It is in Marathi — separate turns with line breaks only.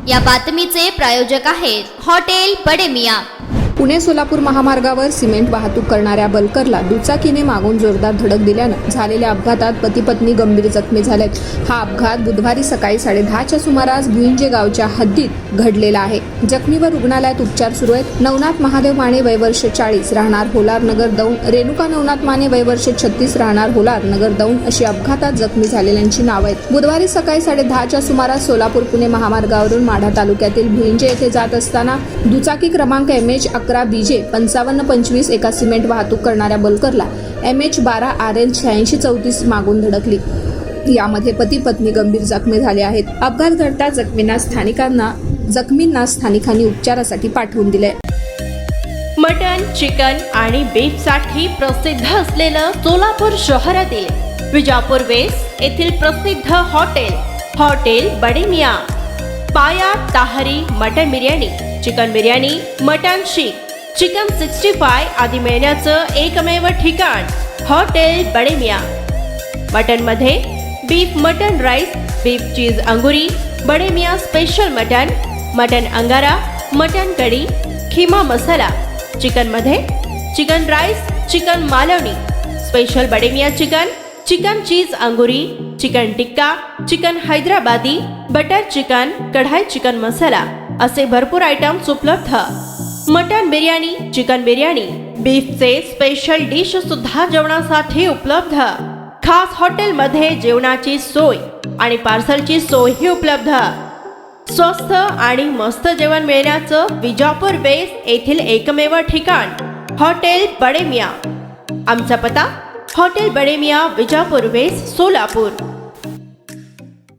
या बातमीचे प्रायोजक आहेत हॉटेल बडे मियां।
पुणे सोलापूर महामार्गावर सिमेंट वाहतूक करणाऱ्या बल्करला दुचाकीने मागून जोरदार धडक दिल्यानं झालेल्या अपघातात पती पत्नी गंभीर जखमी झालेत। हा अपघात बुधवारी सकाळी 10:30च्या सुमारास भुईंजे गावच्या हद्दीत घडलेला आहे। जखमीवर रुग्णालयात उपचार सुरू आहेत। नवनाथ महादेव माने वय वर्ष 40 राहणार होलार नगर दौंड, रेणुका नवनाथ माने वय वर्ष 36 राहणार होलार नगर दौंड अशी अपघातात जखमी झालेल्यांची नाव आहेत। बुधवारी सकाळी 10:30च्या सुमारास सोलापूर पुणे महामार्गावरून माढा तालुक्यातील भुईंजे येथे जात असताना दुचाकी क्रमांक MH 11 BJ 5525 एका सिमेंट वाहतूक करणाऱ्या बल्करला MH 12 RL 8634 मागून धडकली। यामध्ये पती पत्नी गंभीर जखमी झाले आहेत। अपघात घडताच जखमींना स्थानिकांनी उपचारासाठी पाठवून दिले।
मटन, चिकन आणि बीफ साठी प्रसिद्ध असलेलं सोलापूर शहरातील विजापूर वेस्ट येथील प्रसिद्ध hotel Bade Miyan. Paya tahri mutton biryani, chicken biryani, mutton seekh, chicken 65 आदी मिळण्याचं एकमेव ठिकाण हॉटेल बडे मियां। मटन मध्ये beef mutton rice, beef cheese अंगुरी, बडे मियां स्पेशल मटन अंगारा, मटन कढी, खिमा मसाला। चिकन मध्ये chicken rice, chicken Malvani, special Bade Miyan chicken cheese अंगुरी, chicken tikka, chicken Hyderabadi, butter chicken, kadai chicken masala असे भरपूर आयटम्स उपलब्ध। मटन बिर्याणी, चिकन बिर्याणी, बीफचे स्पेशल डिश सुद्धा जेवणासाठी उपलब्ध। खास हॉटेलमध्ये जेवणाची सोय आणि पार्सलची सोयही उपलब्ध। स्वस्त आणि मस्त जेवण मिळण्याचं विजापूर वेस्ट येथील एकमेव ठिकाण हॉटेल बडे मियां। आमचा पत्ता हॉटेल बडे मियां, विजापूर वेस्ट, सोलापूर।